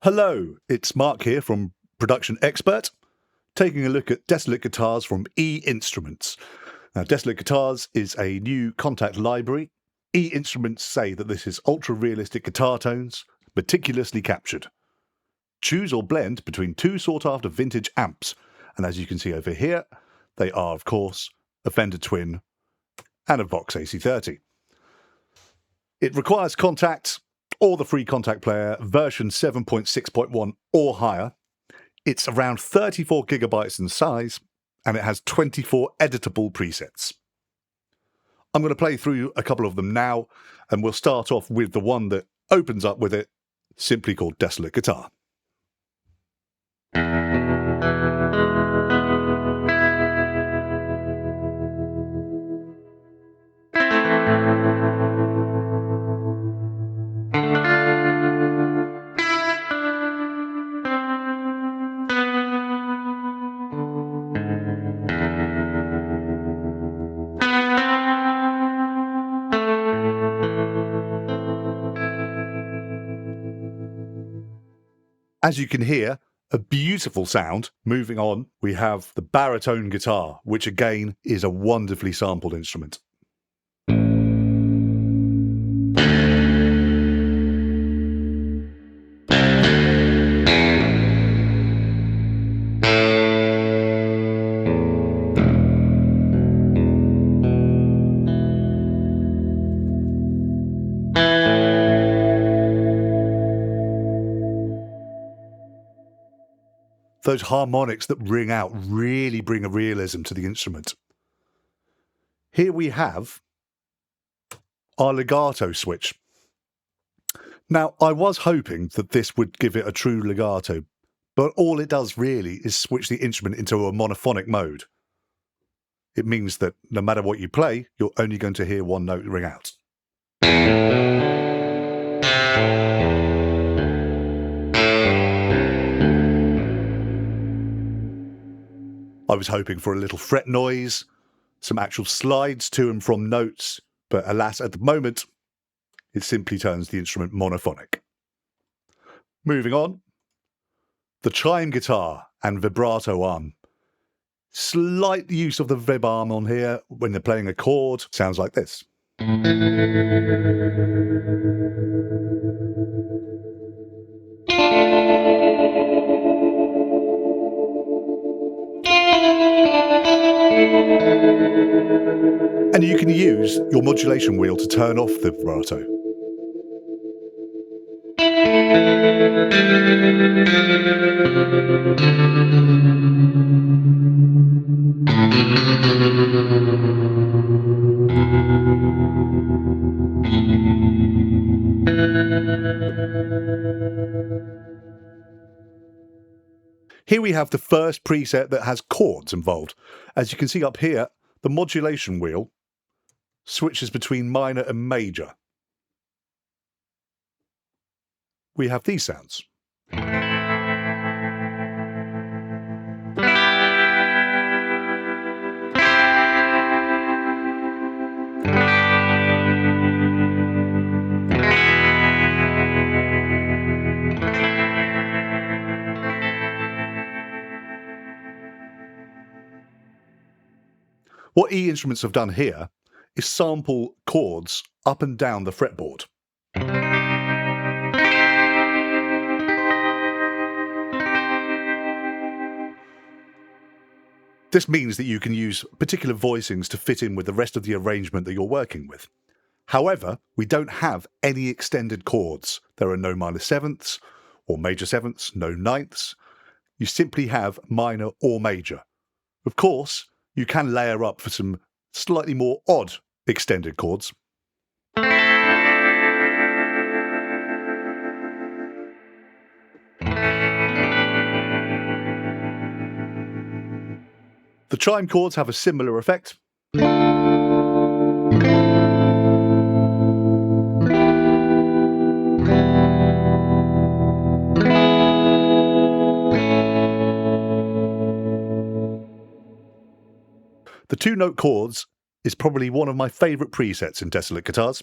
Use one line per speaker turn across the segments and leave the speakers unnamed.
Hello, it's Mark here from Production Expert, taking a look at Desolate guitars from E Instruments. Now, Desolate Guitars is a new contact library. E Instruments say that this is ultra-realistic guitar tones, meticulously captured. Choose or blend between two sought-after vintage amps, and as you can see over here, they are, of course, a Fender Twin and a Vox AC30. It requires contact or the free contact player version 7.6.1 or higher. It's around 34 gigabytes in size, and it has 24 editable presets. I'm going to play through a couple of them now, and we'll start off with the one that opens up with it, simply called Desolate Guitar. As you can hear, a beautiful sound. Moving on, we have the baritone guitar, which again is a wonderfully sampled instrument. Those harmonics that ring out really bring a realism to the instrument. Here we have our legato switch. Now, I was hoping that this would give it a true legato, but all it does really is switch the instrument into a monophonic mode. It means that no matter what you play, you're only going to hear one note ring out. I was hoping for a little fret noise, some actual slides to and from notes, but alas, at the moment, it simply turns the instrument monophonic. Moving on, the chime guitar and vibrato arm. Slight use of the vib arm on here when they're playing a chord. Sounds like this. And you can use your modulation wheel to turn off the vibrato. Here we have the first preset that has chords involved. As you can see up here, the modulation wheel switches between minor and major. We have these sounds. What E Instruments have done here is sample chords up and down the fretboard. This means that you can use particular voicings to fit in with the rest of the arrangement that you're working with. However, we don't have any extended chords. There are no minor sevenths or major sevenths, no ninths. You simply have minor or major. Of course, you can layer up for some slightly more odd extended chords. The chime chords have a similar effect. The two-note chords is probably one of my favourite presets in Desolate guitars.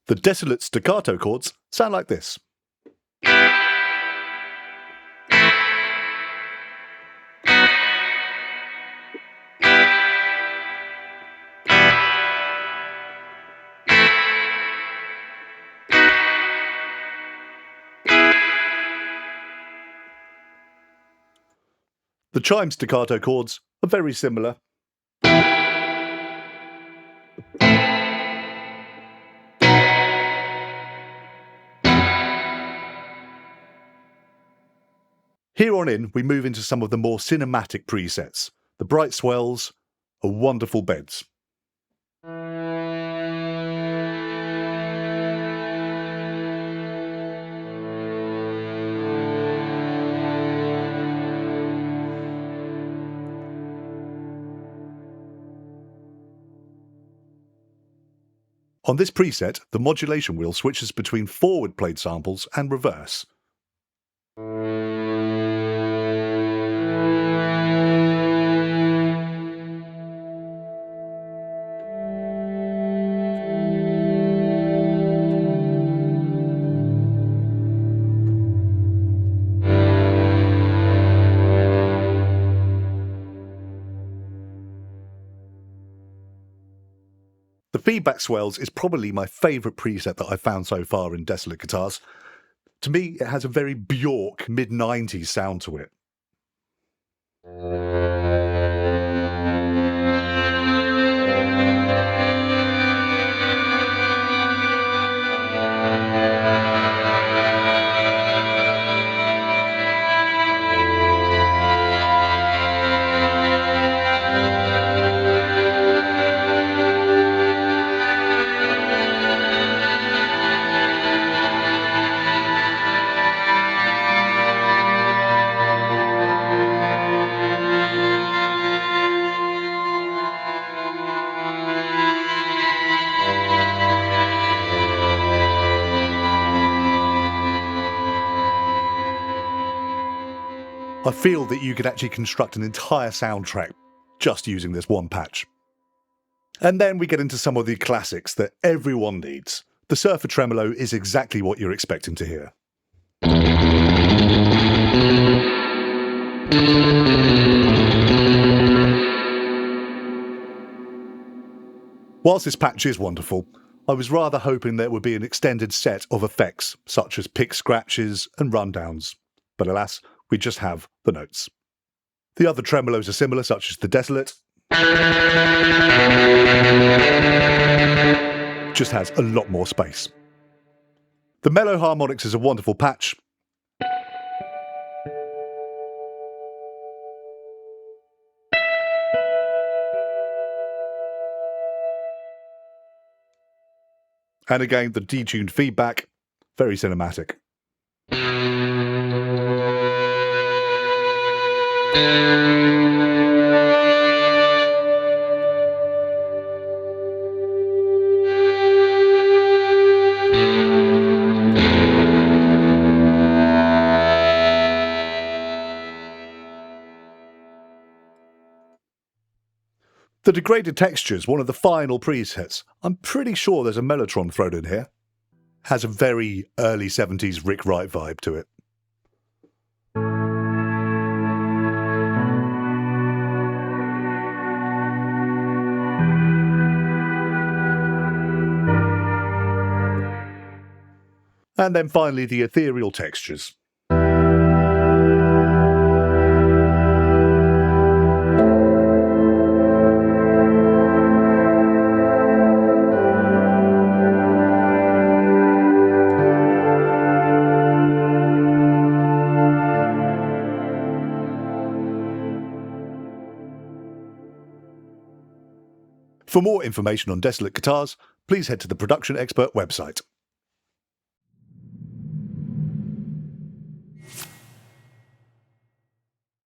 The Desolate staccato chords sound like this. The chime staccato chords are very similar. Here on in, we move into some of the more cinematic presets. The bright swells are wonderful beds. On this preset, the modulation wheel switches between forward played samples and reverse. The feedback swells is probably my favourite preset that I've found so far in Desolate guitars. To me, it has a very Bjork mid-90s sound to it. I feel that you could actually construct an entire soundtrack just using this one patch. And then we get into some of the classics that everyone needs. The surfer tremolo is exactly what you're expecting to hear. Whilst this patch is wonderful, I was rather hoping there would be an extended set of effects, such as pick scratches and rundowns. But alas, we just have the notes. The other tremolos are similar, such as the Desolate. Just has a lot more space. The mellow harmonics is a wonderful patch. And again, the detuned feedback, very cinematic. The degraded textures, one of the final presets. I'm pretty sure there's a mellotron thrown in here. Has a very early 70s Rick Wright vibe to it. And then finally the ethereal textures. For more information on Desolate guitars, please head to the Production Expert website.